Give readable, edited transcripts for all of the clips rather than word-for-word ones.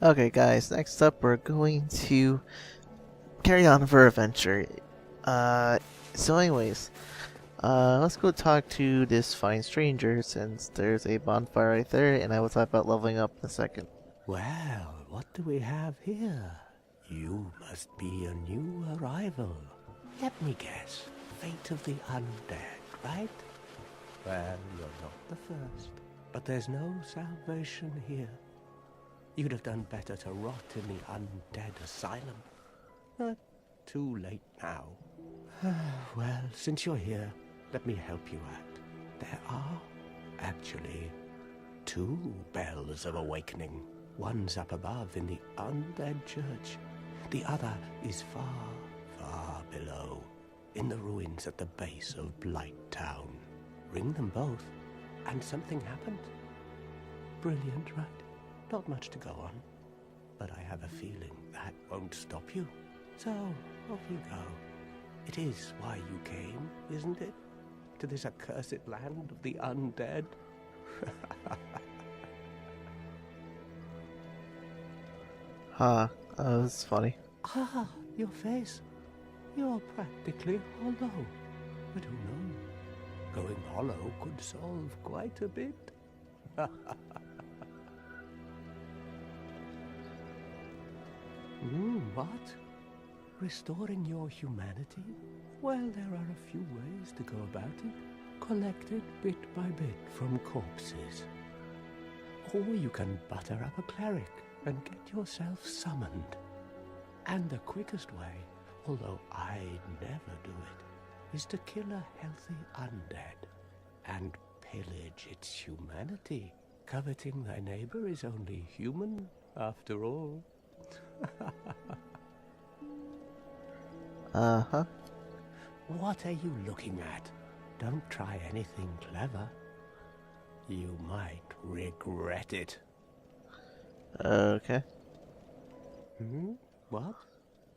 Okay guys, next up we're going to carry on with our adventure. Uh, so anyways, let's go talk to this fine stranger since there's a bonfire right there and I will talk about leveling up in a second. Well, what do we have here? You must be a new arrival. Let me guess. Fate of the undead, right? Well, you're not the first. But there's no salvation here. You'd have done better to rot in the undead asylum. But too late now. Well, since you're here, let me help you out. There are, actually, two bells of awakening. One's up above in the undead church. The other is far, far below, in the ruins at the base of Blight Town. Ring them both, and something happens. Brilliant, right? Not much to go on. But I have a feeling that won't stop you. So, off you go. It is why you came, isn't it? To this accursed land of the undead? Huh, that's funny. Ah, your face. You're practically hollow. But who knows? Going hollow could solve quite a bit. What? Restoring your humanity? Well, there are a few ways to go about it. Collected bit by bit from corpses. Or you can butter up a cleric and get yourself summoned. And the quickest way, although I'd never do it, is to kill a healthy undead and pillage its humanity. Coveting thy neighbor is only human, after all. Uh-huh. What are you looking at? Don't try anything clever. You might regret it. Okay. What?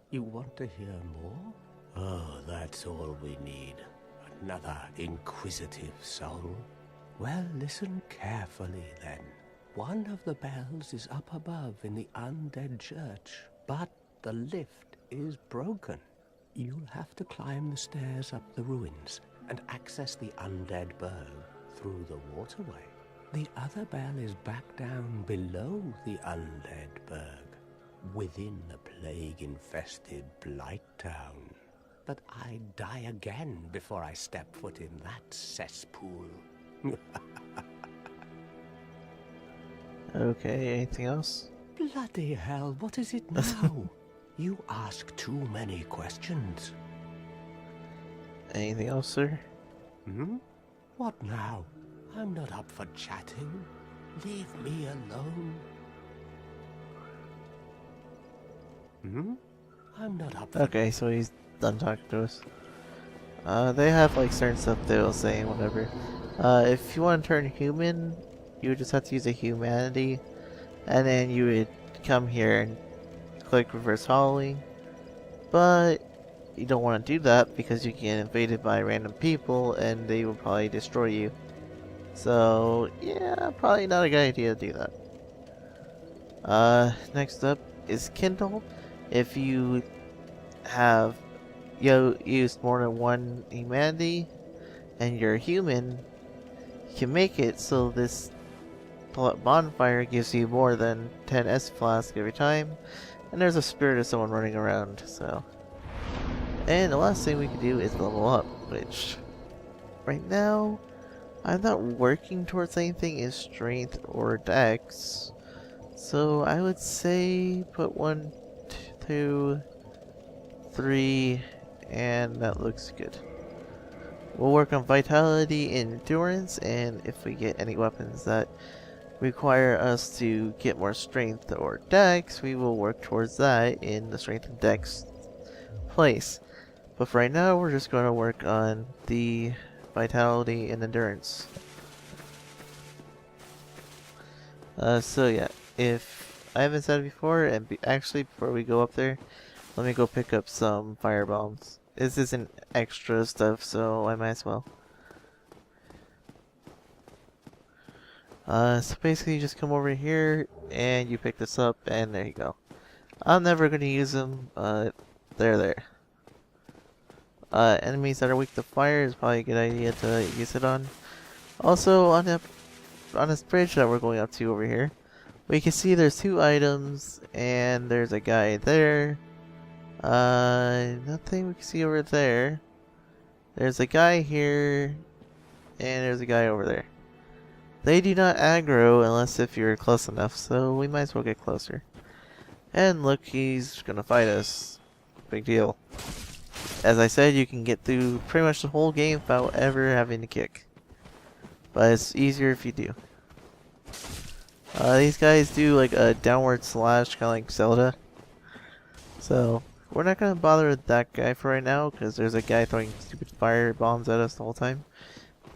You want to hear more? Oh, that's all we need. Another inquisitive soul. Well, listen carefully then. One of the bells is up above in the undead church, but the lift is broken. You'll have to climb the stairs up the ruins and access the undead burg through the waterway. The other bell is back down below the undead burg, within the plague-infested Blight Town. But I'd die again before I step foot in that cesspool. Okay, anything else? Bloody hell, what is it now? You ask too many questions. Anything else, sir? What now? I'm not up for chatting. Leave me alone. I'm not up for... Okay, so he's done talking to us. They have like certain stuff they will say and whatever. If you want to turn human, you would just have to use a humanity, and then you would come here and click reverse hollowing. But you don't want to do that because you get invaded by random people and they will probably destroy you. So yeah, probably not a good idea to do that. Next up is Kindle. If you have used more than one humanity and you're human, you can make it so this bonfire gives you more than 10 S flasks every time, and there's a spirit of someone running around. So, and the last thing we can do is level up, which right now I'm not working towards anything in strength or dex, so I would say put 1, 2, 3, and that looks good. We'll work on vitality and endurance, and if we get any weapons that require us to get more strength or dex, we will work towards that in the strength and dex place. But for right now, we're just going to work on the vitality and endurance. So yeah, if I haven't said it before, and actually before we go up there, let me go pick up some fire bombs. This isn't extra stuff, so I might as well. So basically you just come over here, and you pick this up, and there you go. I'm never gonna use them, but they're there. Enemies that are weak to fire is probably a good idea to use it on. Also, on this bridge that we're going up to over here, we can see there's 2 items, and there's a guy there. Nothing we can see over there. There's a guy here, and there's a guy over there. They do not aggro unless if you're close enough, so we might as well get closer. And look, he's gonna fight us. Big deal. As I said, you can get through pretty much the whole game without ever having to kick. But it's easier if you do. These guys do like a downward slash, kind of like Zelda. So, we're not gonna bother with that guy for right now, because there's a guy throwing stupid fire bombs at us the whole time.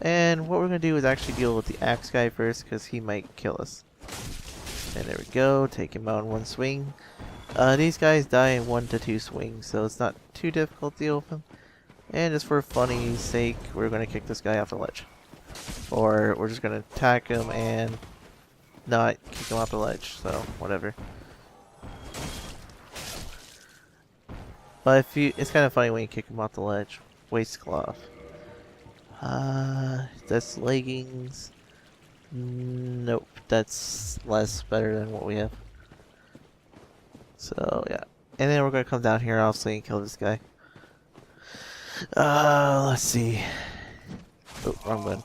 And what we're gonna do is actually deal with the axe guy first, because he might kill us. And there we go, take him out in 1 swing. These guys die in 1 to 2 swings, so it's not too difficult to deal with them. And just for funny's sake, we're gonna kick this guy off the ledge. Or we're just gonna attack him and not kick him off the ledge, so whatever. But if you, it's kind of funny when you kick him off the ledge. Waist cloth. That's leggings. Nope, that's less better than what we have. So yeah, and then we're gonna come down here obviously and kill this guy. Let's see. Oh, wrong button.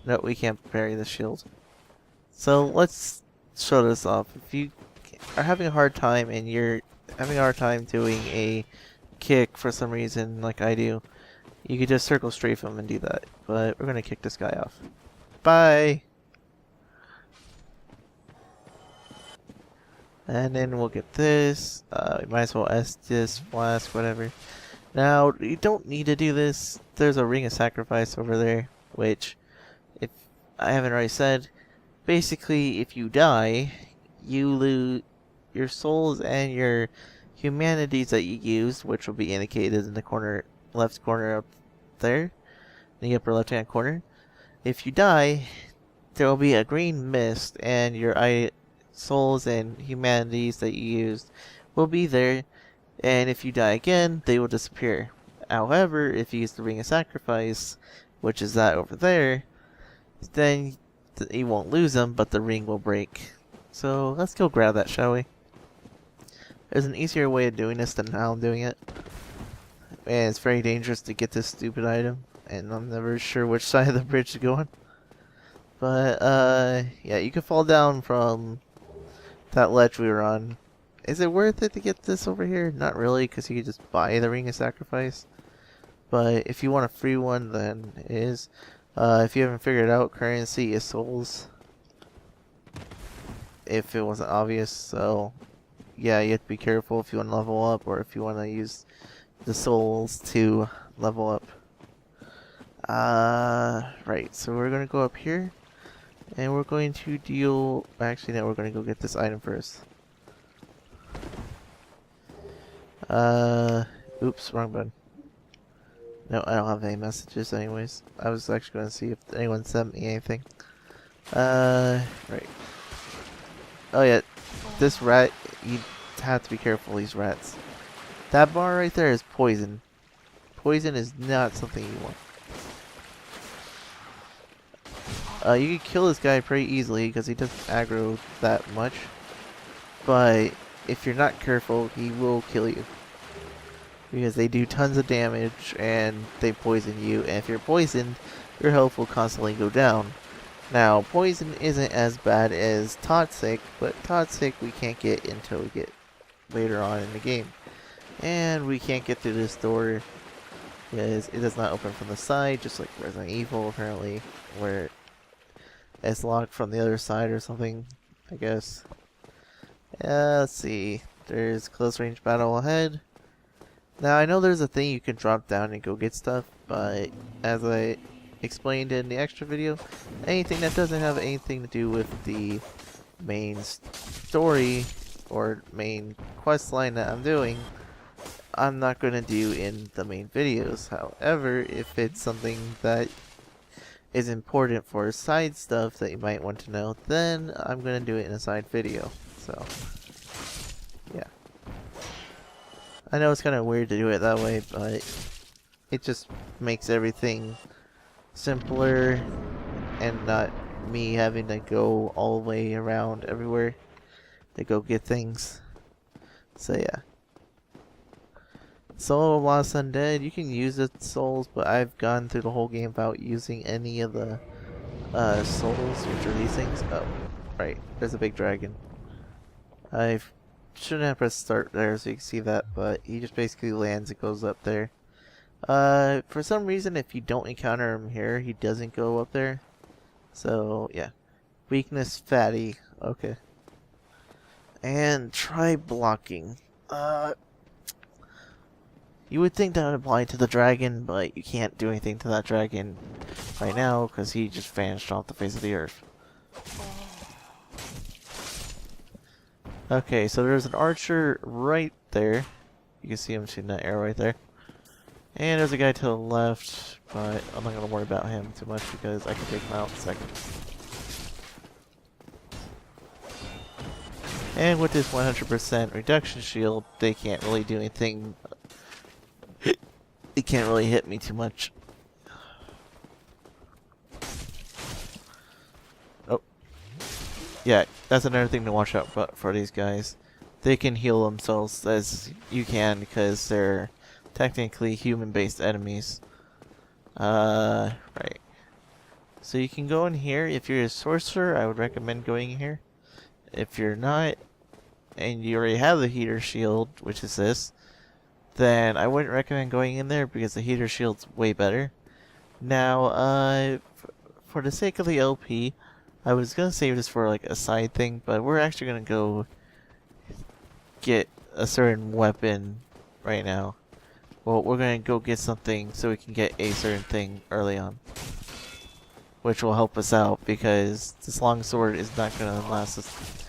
No, we can't bury the shield. So let's show this off. If you are having a hard time and you're having a hard time doing a kick for some reason, like I do, you could just circle strafe him and do that. But we're gonna kick this guy off. Bye! And then we'll get this. We might as well Estus, Flask, whatever. Now, you don't need to do this. There's a Ring of Sacrifice over there, which, if I haven't already said, basically, if you die, you lose your souls and your humanities that you used, which will be indicated in the corner, left corner up there, in the upper left-hand corner. If you die, there will be a green mist, and your souls and humanities that you used will be there, and if you die again, they will disappear. However, if you use the Ring of Sacrifice, which is that over there, then you won't lose them, but the ring will break. So let's go grab that, shall we? There's an easier way of doing this than how I'm doing it, and it's very dangerous to get this stupid item, and I'm never sure which side of the bridge to go on. But yeah, you can fall down from that ledge we were on. Is it worth it to get this over here? Not really, because you can just buy the Ring of Sacrifice. But if you want a free one, then it is. If you haven't figured it out, currency is souls. If it wasn't obvious, so yeah, you have to be careful if you want to level up, or if you want to use the souls to level up. Right, so we're going to go up here. And we're going to deal... Actually, no, we're going to go get this item first. Oops, wrong button. No, I don't have any messages anyways. I was actually going to see if anyone sent me anything. Right. Oh yeah, this rat, you have to be careful, these rats. That bar right there is poison. Poison is not something you want. You can kill this guy pretty easily because he doesn't aggro that much. But if you're not careful, he will kill you. Because they do tons of damage and they poison you. And if you're poisoned, your health will constantly go down. Now, poison isn't as bad as toxic, but toxic we can't get until we get later on in the game. And we can't get through this door because it does not open from the side, just like Resident Evil apparently, where it's locked from the other side or something, I guess. Let's see. There's close range battle ahead. Now I know there's a thing you can drop down and go get stuff, but as I explained in the extra video, anything that doesn't have anything to do with the main story or main quest line that I'm doing, I'm not going to do in the main videos. However, if it's something that is important for side stuff that you might want to know, then I'm going to do it in a side video. So, yeah. I know it's kind of weird to do it that way, but it just makes everything simpler and not me having to go all the way around everywhere to go get things. So yeah. Soul of Lost Undead, you can use its souls, but I've gone through the whole game without using any of the souls, which are these things. Oh, right, there's a big dragon. I shouldn't have pressed start there so you can see that, but he just basically lands and goes up there. For some reason, if you don't encounter him here, he doesn't go up there. So, yeah. Weakness, fatty. Okay. And try blocking. You would think that would apply to the dragon, but you can't do anything to that dragon right now because he just vanished off the face of the earth. Okay, so there's an archer right there. You can see him shooting that arrow right there. And there's a guy to the left, but I'm not going to worry about him too much because I can take him out in a second. And with this 100% reduction shield, they can't really do anything. It can't really hit me too much. Oh. Yeah, that's another thing to watch out for these guys. They can heal themselves as you can because they're technically human-based enemies. Right. So you can go in here. If you're a sorcerer, I would recommend going here. If you're not, and you already have the heater shield, which is this, then I wouldn't recommend going in there because the heater shield's way better. Now, for the sake of the LP, I was gonna save this for like a side thing, but we're actually gonna go get a certain weapon right now. Well, we're gonna go get something so we can get a certain thing early on, which will help us out because this long sword is not gonna last us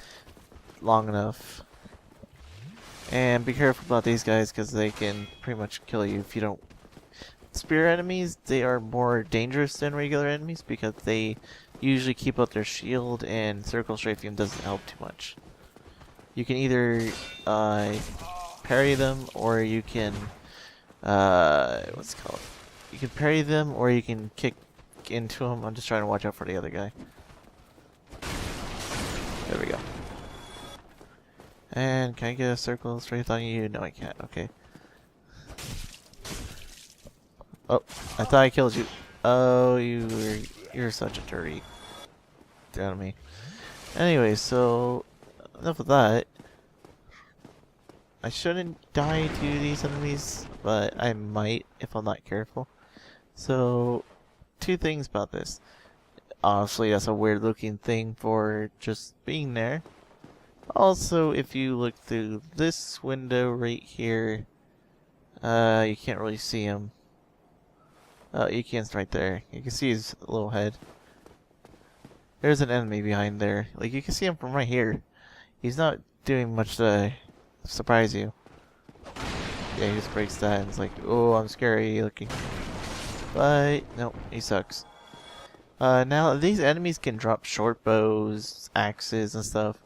long enough. And be careful about these guys because they can pretty much kill you if you don't. Spear enemies, they are more dangerous than regular enemies because they usually keep up their shield, and circle strafing doesn't help too much. You can either parry them, or you can what's it called? You can parry them, or you can kick into them. I'm just trying to watch out for the other guy. There we go. And can I get a circle straight on you? No, I can't. Okay. Oh, I thought I killed you. Oh, you're such a dirty enemy. Anyway, so enough of that. I shouldn't die to these enemies, but I might if I'm not careful. So, two things about this. Honestly, that's a weird looking thing for just being there. Also, if you look through this window right here, you can't really see him. You can right there. You can see his little head. There's an enemy behind there. Like, you can see him from right here. He's not doing much to surprise you. Yeah, he just breaks that and it's like, oh, I'm scary looking. But, no, he sucks. Now, these enemies can drop short bows, axes, and stuff.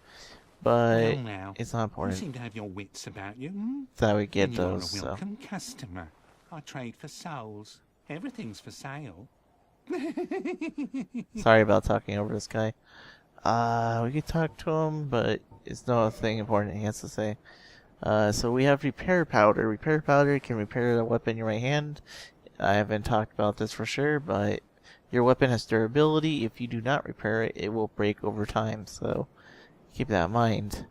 But now, it's not important. You seem to have your wits about you. Hmm? That we get And those. You're a So. welcome customer. I trade for souls. Everything's for sale. Sorry about talking over this guy. We could talk to him, but it's nothing important he has to say. So we have repair powder. Repair powder can repair the weapon in your right hand. I haven't talked about this for sure, but your weapon has durability. If you do not repair it, it will break over time. So keep that in mind.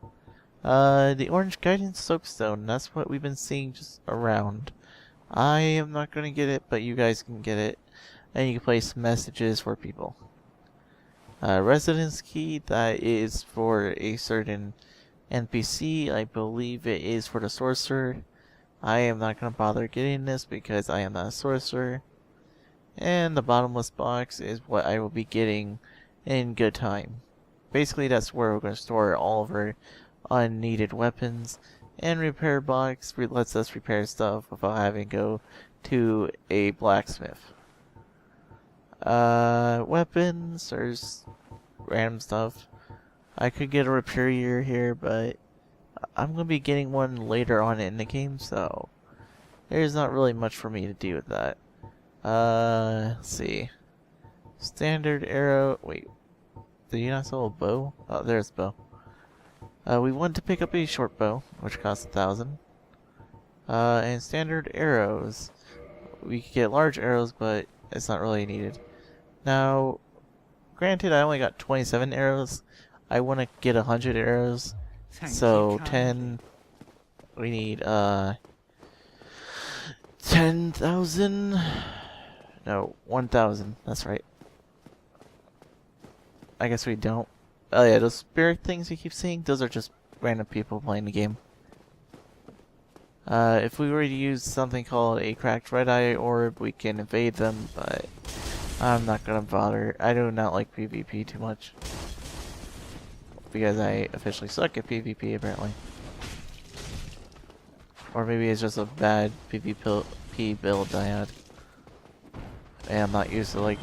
The orange guidance soapstone. That's what we've been seeing just around. I am not going to get it, but you guys can get it. And you can place messages for people. Residence key, that is for a certain NPC. I believe it is for the sorcerer. I am not going to bother getting this because I am not a sorcerer. And the bottomless box is what I will be getting in good time. Basically, that's where we're going to store all of our unneeded weapons. And repair box lets us repair stuff without having to go to a blacksmith. Weapons, there's random stuff. I could get a Superior here, but I'm gonna be getting one later on in the game, so there's not really much for me to do with that. Let's see. Standard arrow. Wait, did you not sell a bow? Oh, there's a bow. We want to pick up a short bow, which costs 1,000. And standard arrows. We could get large arrows, but it's not really needed. Now, granted, I only got 27 arrows. I want to get 100 arrows. Thank So you kindly. 10. We need 10,000. No, 1,000. That's right. I guess we don't. Oh yeah, those spirit things you keep seeing, those are just random people playing the game. If we were to use something called a cracked red eye orb, we can invade them, but I'm not gonna bother. I do not like PvP too much. Because I officially suck at PvP, apparently. Or maybe it's just a bad PvP build I had. And I'm not used to, like,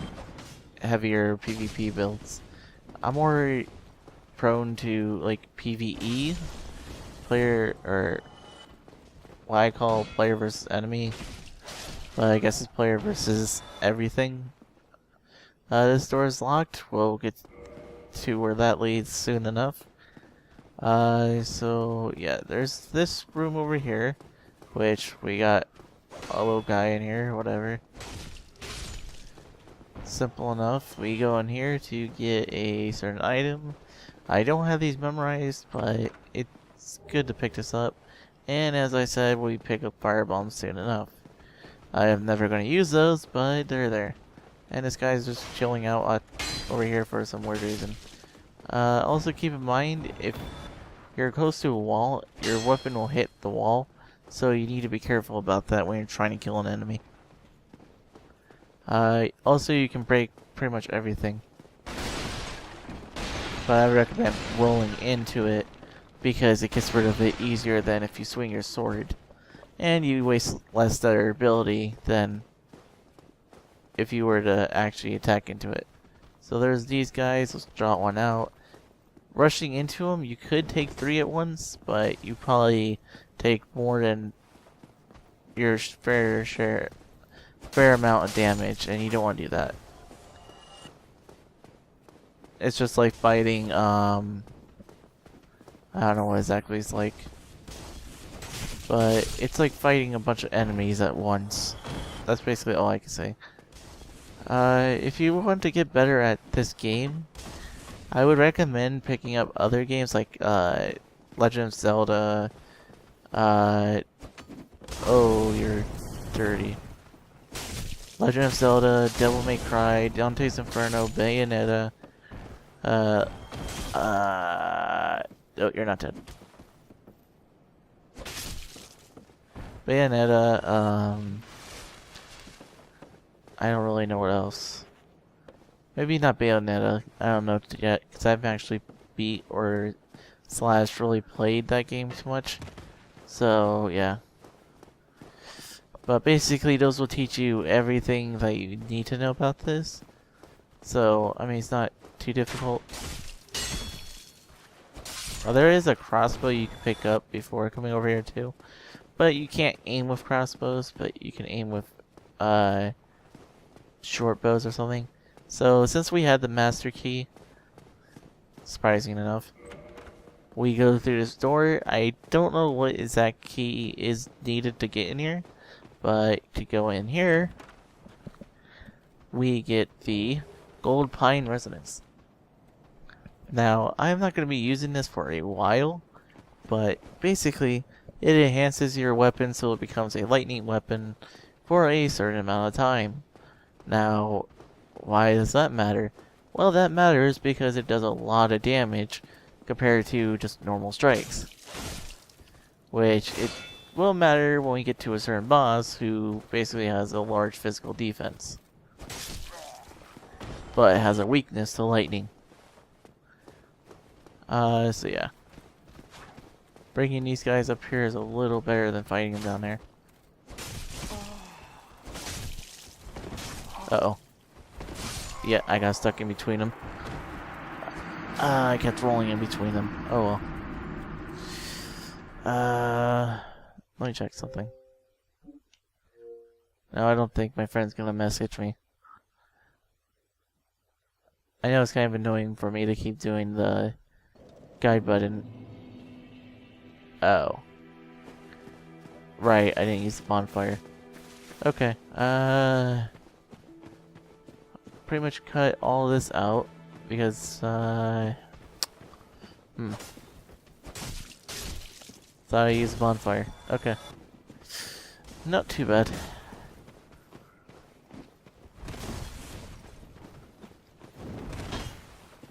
heavier PvP builds. I'm more prone to, like, PvE. Player, or what I call player versus enemy. But I guess it's player versus everything. This door is locked. We'll get to where that leads soon enough. So yeah, there's this room over here, which we got a little guy in here, whatever. Simple enough. We go in here to get a certain item. I don't have these memorized, but it's good to pick this up. And as I said, we pick up firebombs soon enough. I am never going to use those, but they're there. And this guy's just chilling out over here for some weird reason. Also keep in mind, if you're close to a wall, your weapon will hit the wall. So you need to be careful about that when you're trying to kill an enemy. Also, you can break pretty much everything. But I recommend rolling into it because it gets rid of it easier than if you swing your sword. And you waste less durability than if you were to actually attack into it. So there's these guys. Let's draw one out. Rushing into them, you could take 3 at once, but you probably take more than your fair amount of damage, and you don't want to do that. It's just like fighting, I don't know what exactly it's like. But it's like fighting a bunch of enemies at once. That's basically all I can say. If you want to get better at this game, I would recommend picking up other games like Legend of Zelda. Oh, you're dirty. Legend of Zelda, Devil May Cry, Dante's Inferno, Bayonetta. Oh, you're not dead. Bayonetta, I don't really know what else. Maybe not Bayonetta, I don't know yet, because I haven't actually beat or / really played that game too much. So, yeah. But basically, those will teach you everything that you need to know about this. So, I mean, it's not too difficult. Well, there is a crossbow you can pick up before coming over here too. But you can't aim with crossbows, but you can aim with short bows or something. So since we had the master key, surprising enough, we go through this door. I don't know what exact key is needed to get in here, but to go in here, we get the Gold Pine Resonance. Now, I'm not going to be using this for a while, but basically, it enhances your weapon so it becomes a lightning weapon for a certain amount of time. Now, why does that matter? Well, that matters because it does a lot of damage compared to just normal strikes. Which, it will matter when we get to a certain boss who basically has a large physical defense. But has a weakness to lightning. So yeah. Bringing these guys up here is a little better than fighting them down there. Uh-oh. Yeah, I got stuck in between them. I kept rolling in between them. Oh well. Let me check something. No, I don't think my friend's gonna message me. I know it's kind of annoying for me to keep doing the guide button. Oh. Right, I didn't use the bonfire. Okay, pretty much cut all this out because, thought I used the bonfire. Okay. Not too bad.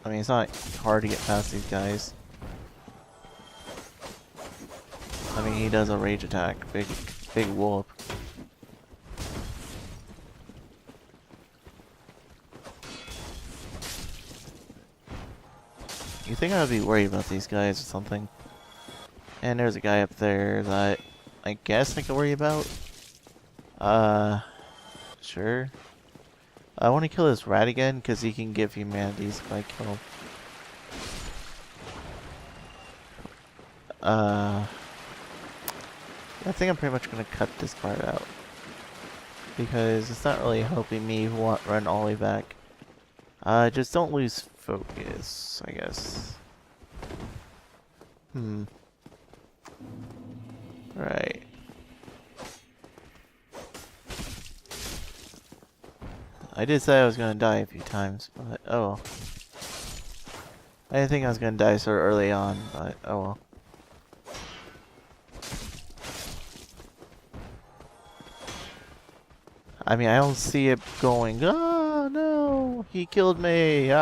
I mean, it's not hard to get past these guys. I mean, he does a rage attack. Big whoop. You think I'd be worried about these guys or something? And there's a guy up there that I guess I can worry about. Sure. I want to kill this rat again because he can give humanities if I kill him. I think I'm pretty much going to cut this part out. Because it's not really helping me run all the way back. Just don't lose focus, I guess. Right. I did say I was gonna die a few times, but oh well. I didn't think I was gonna die so early on, but oh well. I mean, I don't see it going, oh no, he killed me,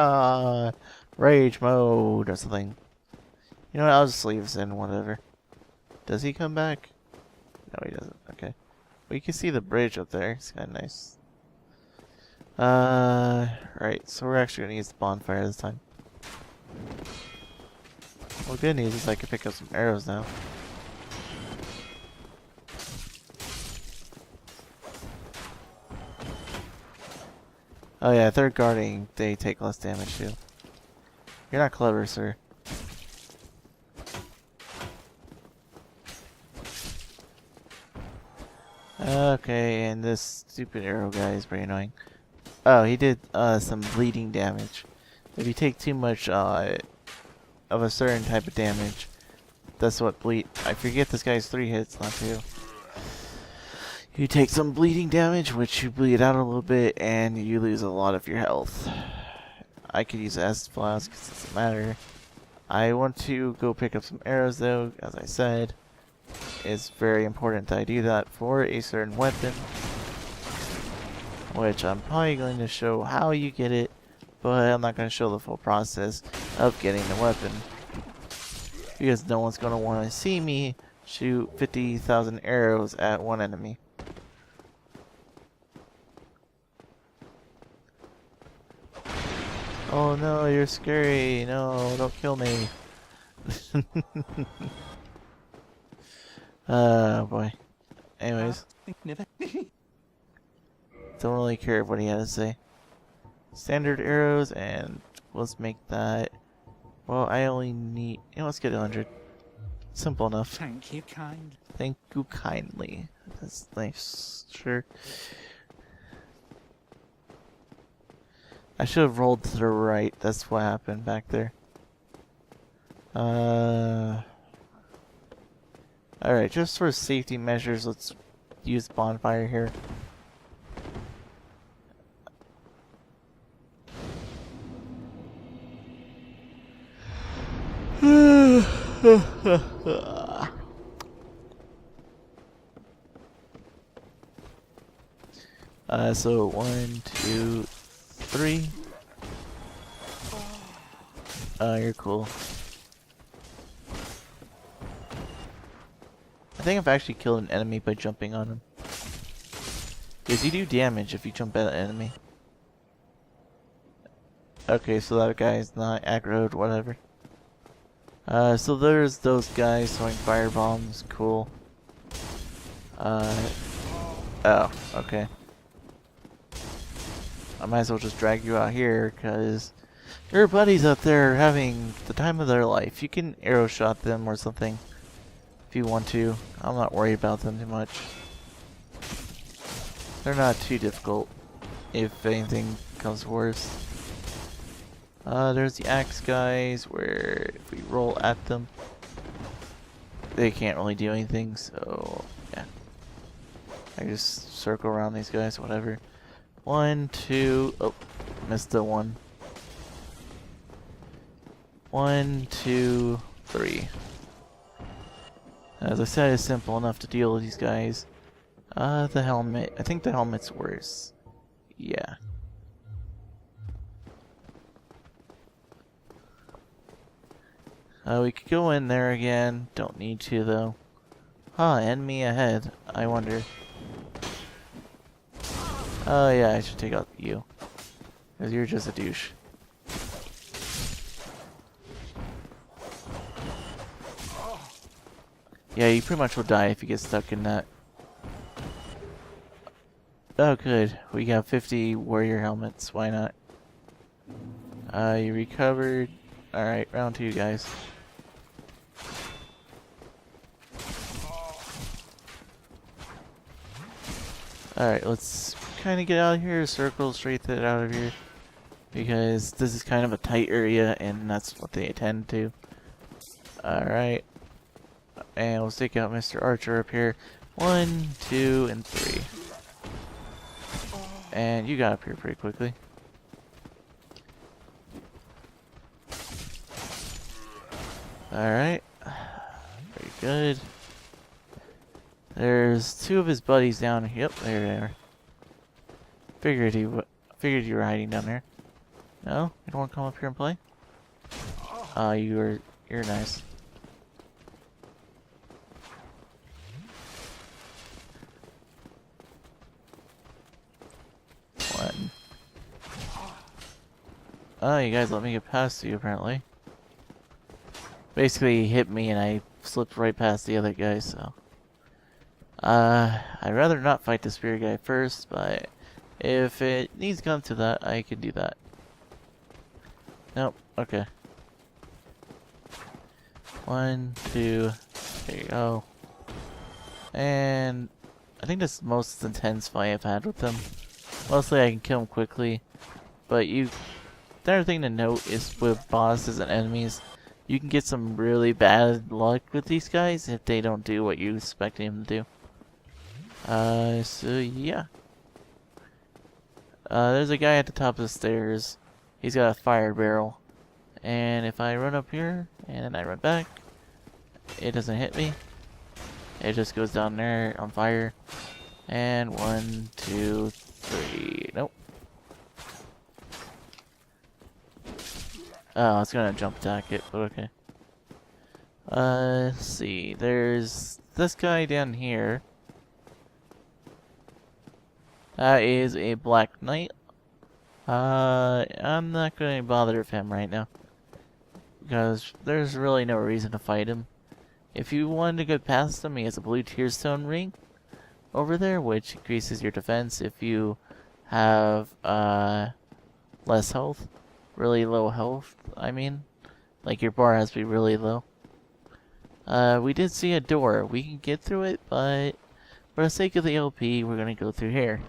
rage mode or something. You know what, I'll just leave this in, whatever. Does he come back? No, he doesn't, okay. But you can see the bridge up there, it's kinda nice. Right, so we're actually gonna use the bonfire this time. Well, good news is I can pick up some arrows now. Oh yeah, third guarding, they take less damage too. You're not clever, sir. Okay, and this stupid arrow guy is pretty annoying. Oh, he did some bleeding damage. If you take too much of a certain type of damage, that's what bleed. I forget this guy's 3 hits, not 2. You take some bleeding damage, which you bleed out a little bit, and you lose a lot of your health. I could use acid flask, because it doesn't matter. I want to go pick up some arrows though, as I said. It's very important that I do that for a certain weapon. Which I'm probably going to show how you get it, but I'm not going to show the full process of getting the weapon. Because no one's going to want to see me shoot 50,000 arrows at one enemy. Oh no, you're scary. No, don't kill me. Oh boy. Anyways. Don't really care what he had to say. Standard arrows, and let's make that. Well, I only need. You know, let's get 100. Simple enough. Thank you, kind. Thank you kindly. That's nice. Sure. I should have rolled to the right. That's what happened back there. Alright, just for safety measures, let's use bonfire here. So 1, 2, 3. You're cool. I think I've actually killed an enemy by jumping on him. Because you do damage if you jump at an enemy. Okay, so that guy is not aggroed, whatever. So there's those guys throwing fire bombs, cool. Oh, okay. I might as well just drag you out here, because your buddies up there are having the time of their life. You can arrow shot them or something if you want to. I'm not worried about them too much. They're not too difficult if anything comes worse. There's the axe guys, where if we roll at them, they can't really do anything, so yeah. I just circle around these guys, whatever. 1, 2, oh, missed the one. 1, 2, 3. As I said, it's simple enough to deal with these guys. The helmet. I think the helmet's worse. Yeah. We could go in there again. Don't need to, though. Huh, enemy ahead. I wonder. Oh, yeah, I should take out you. Because you're just a douche. Yeah, you pretty much will die if you get stuck in that. Oh, good. We got 50 warrior helmets. Why not? You recovered. Alright, round 2, guys. Alright, let's kind of get out of here. Circle straight out of here. Because this is kind of a tight area, and that's what they tend to. Alright. And we'll take out Mr. Archer up here. 1, 2, and 3. And you got up here pretty quickly. Alright. Very good. There's 2 of his buddies down here. Yep, there they are. Figured you were hiding down there. No? You don't want to come up here and play? You're nice. One. Oh, you guys let me get past you, apparently. Basically, he hit me and I slipped right past the other guy, so. I'd rather not fight the spear guy first, but if it needs to come to that, I can do that. Nope, okay. 1, 2, there you go. And I think this is the most intense fight I've had with them. Mostly I can kill them quickly, but the other thing to note is with bosses and enemies, you can get some really bad luck with these guys if they don't do what you expect them to do. So yeah. There's a guy at the top of the stairs. He's got a fire barrel. And if I run up here, and then I run back, it doesn't hit me. It just goes down there on fire. And 1, 2, 3. Nope. Oh, I was gonna jump attack it, but okay. Let's see. There's this guy down here. That is a Black Knight. I'm not gonna bother with him right now, because there's really no reason to fight him. If you wanted to get past him, he has a blue tearstone ring over there, which increases your defense if you have less health. Really low health, I mean. Like, your bar has to be really low. We did see a door. We can get through it, but for the sake of the LP, we're gonna go through here.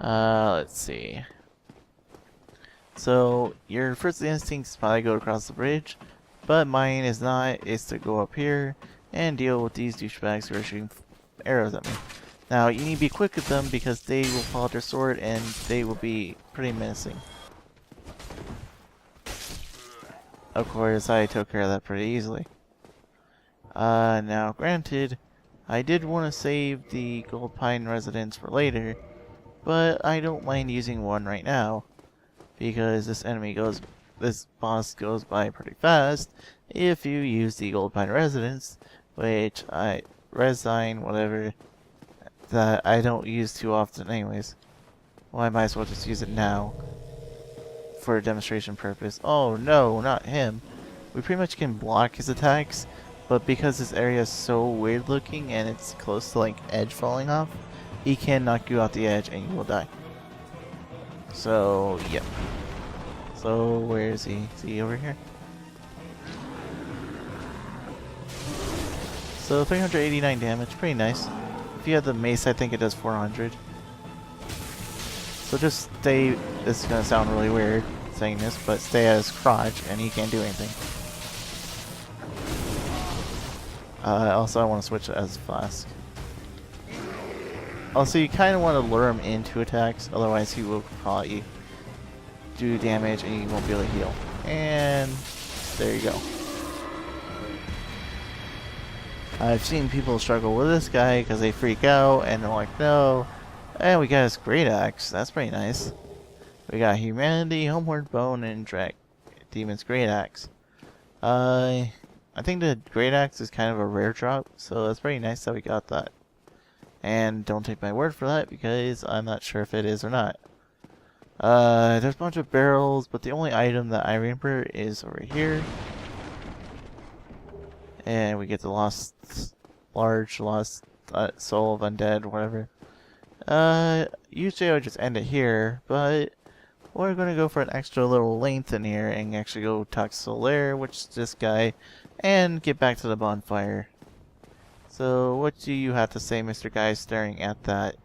Let's see. So, your first instinct is probably go across the bridge, but mine is not. It's to go up here and deal with these douchebags who are shooting arrows at me. Now, you need to be quick with them because they will pull out their sword and they will be pretty menacing. Of course, I took care of that pretty easily. Now, granted, I did want to save the Gold Pine residence for later, but I don't mind using one right now, because this boss goes by pretty fast if you use the Gold Pine residence, which resign, whatever, that I don't use too often anyways. Well, I might as well just use it now for a demonstration purpose. Oh no, not him. We pretty much can block his attacks, but because this area is so weird looking and it's close to like edge falling off, he can knock you off the edge and you will die. So, yep. So, where is he? Is he over here? So, 389 damage. Pretty nice. If you have the mace, I think it does 400. So just stay... This is going to sound really weird saying this, but stay at his crotch and he can't do anything. Also, I want to switch as Flask. Also, you kind of want to lure him into attacks, otherwise he will probably do damage and you won't be able to heal. And there you go. I've seen people struggle with this guy because they freak out and they're like, no. And we got his Great Axe. That's pretty nice. We got Humanity, Homeward Bone, and Demon's Great Axe. I think the Great Axe is kind of a rare drop, so that's pretty nice that we got that. And don't take my word for that because I'm not sure if it is or not. There's a bunch of barrels, but the only item that I remember is over here. And we get the lost soul of undead, whatever. Usually I would just end it here, but we're gonna go for an extra little length in here and actually go talk to Solaire, which is this guy, and get back to the bonfire. So, what do you have to say, Mr. Guy, staring at that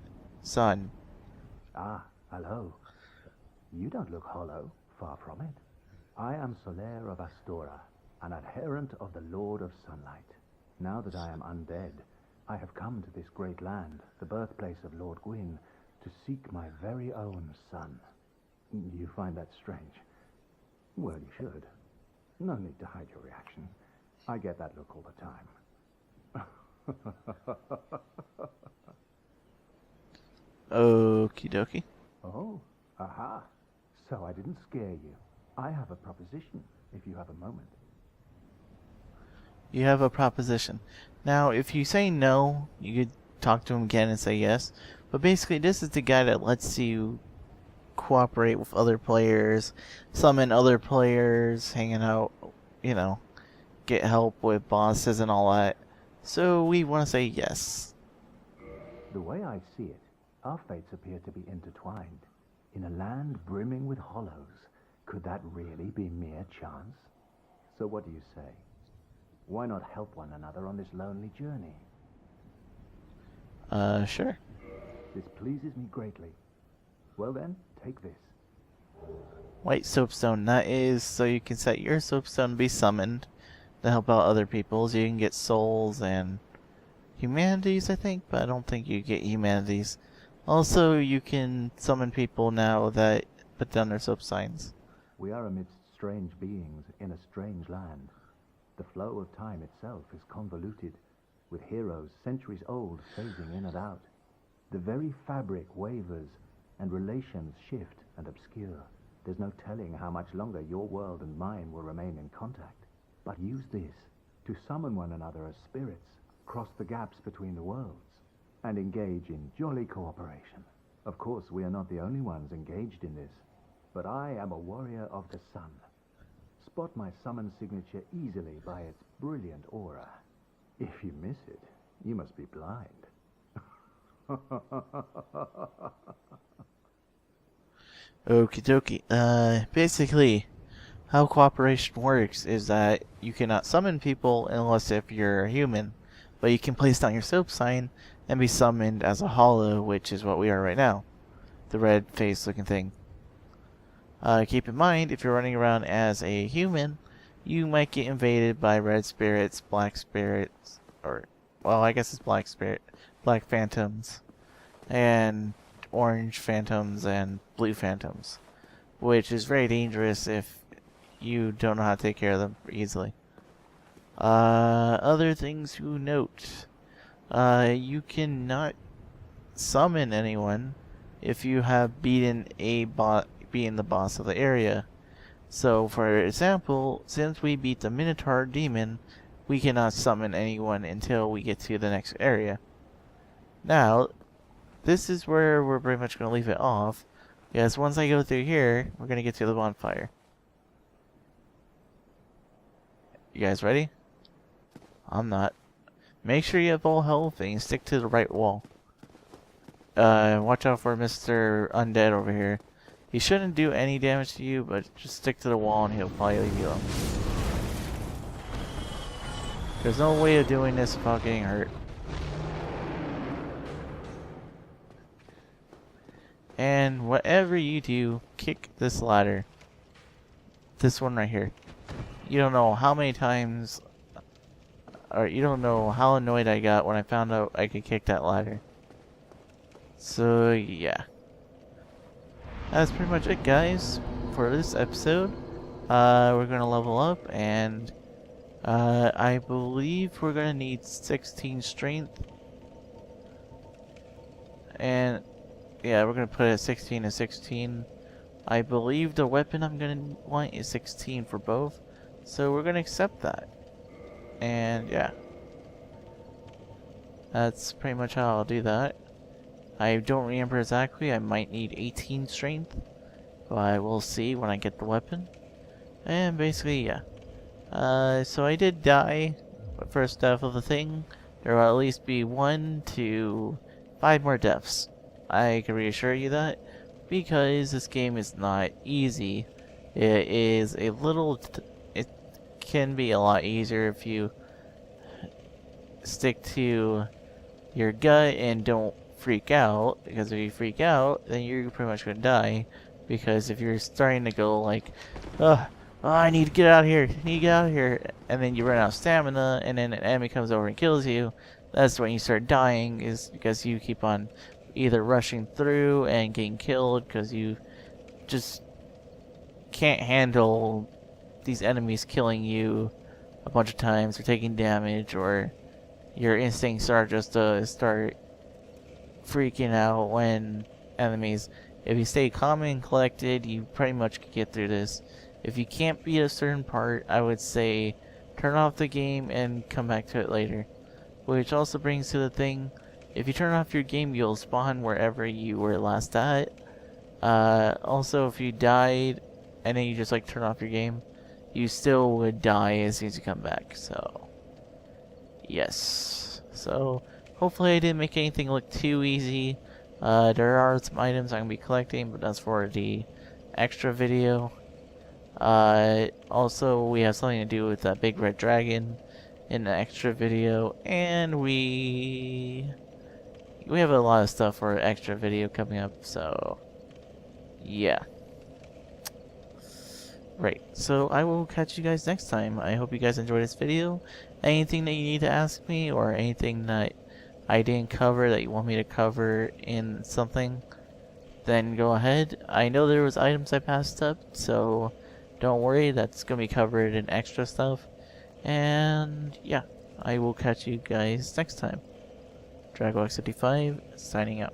sun? Ah, hello. You don't look hollow, far from it. I am Solaire of Astora, an adherent of the Lord of Sunlight. Now that I am undead, I have come to this great land, the birthplace of Lord Gwyn, to seek my very own son. You find that strange? Well, you should. No need to hide your reaction. I get that look all the time. Okie dokie. Oh, aha. So I didn't scare you. I have a proposition, if you have a moment. You have a proposition. Now, if you say no, you could talk to him again and say yes. But basically, this is the guy that lets you cooperate with other players, summon other players, hanging out, you know, get help with bosses and all that. So we want to say yes. The way I see it, our fates appear to be intertwined. In a land brimming with hollows, could that really be mere chance? So what do you say? Why not help one another on this lonely journey? Sure. This pleases me greatly. Well then, take this. White soapstone. That is so you can set your soapstone to be summoned to help out other people. So you can get souls and humanities, I think, but I don't think you get humanities. Also, you can summon people now that put down their soap signs. We are amidst strange beings in a strange land. The flow of time itself is convoluted, with heroes centuries old phasing in and out. The very fabric wavers, and relations shift and obscure. There's no telling how much longer your world and mine will remain in contact. But use this to summon one another as spirits, cross the gaps between the worlds, and engage in jolly cooperation. Of course, we are not the only ones engaged in this, but I am a warrior of the sun. Spot my summon signature easily by its brilliant aura. If you miss it, you must be blind. Okie dokie. Basically, how cooperation works is that you cannot summon people unless if you're a human, but you can place down your soap sign and be summoned as a hollow, which is what we are right now. The red face looking thing. Keep in mind, if you're running around as a human, you might get invaded by red spirits, black spirits, or, well, I guess it's black phantoms, and orange phantoms, and blue phantoms, which is very dangerous if you don't know how to take care of them easily. Other things to note. You cannot summon anyone if you have beaten the boss of the area. So, for example, since we beat the Minotaur Demon, we cannot summon anyone until we get to the next area. Now, this is where we're pretty much going to leave it off, because once I go through here, we're going to get to the bonfire. You guys ready? I'm not. Make sure you have full health and you stick to the right wall. watch out for Mr. Undead over here. He shouldn't do any damage to you, but just stick to the wall and he'll probably leave you alone. There's no way of doing this without getting hurt. And whatever you do, kick this ladder. This one right here. You don't know how many times, or you don't know how annoyed I got when I found out I could kick that ladder. So yeah. That's pretty much it, guys, for this episode. We're gonna level up, and I believe we're gonna need 16 strength. And yeah, we're gonna put it at 16 and 16. I believe the weapon I'm gonna want is 16 for both, so we're gonna accept that. And yeah, that's pretty much how I'll do that. I don't remember exactly. I might need 18 strength, but we'll see when I get the weapon. And basically, yeah. So I did die first death of the thing. There will at least be 1 to 5 more deaths. I can reassure you that, because this game is not easy. It is a little... it can be a lot easier if you stick to your gut and don't freak out, because if you freak out, then you're pretty much gonna die. Because if you're starting to go like, oh, I need to get out of here, and then you run out of stamina, and then an enemy comes over and kills you, that's when you start dying, is because you keep on either rushing through and getting killed because you just can't handle these enemies killing you a bunch of times or taking damage, or your instincts are just to start freaking out when enemies. If you stay calm and collected, you pretty much can get through this. If you can't beat a certain part, I would say turn off the game and come back to it later. Which also brings to the thing, if you turn off your game, you'll spawn wherever you were last at. Also, if you died and then you just like turn off your game, you still would die as soon as you come back. So yes. So hopefully I didn't make anything look too easy. There are some items I'm going to be collecting, but that's for the extra video. Also, we have something to do with that big red dragon in the extra video, and we have a lot of stuff for extra video coming up, so yeah. Right, so I will catch you guys next time. I hope you guys enjoyed this video. Anything that you need to ask me, or anything that I didn't cover that you want me to cover in something, then go ahead. I know there was items I passed up, so don't worry, that's going to be covered in extra stuff. And yeah, I will catch you guys next time. Dragox55 signing out.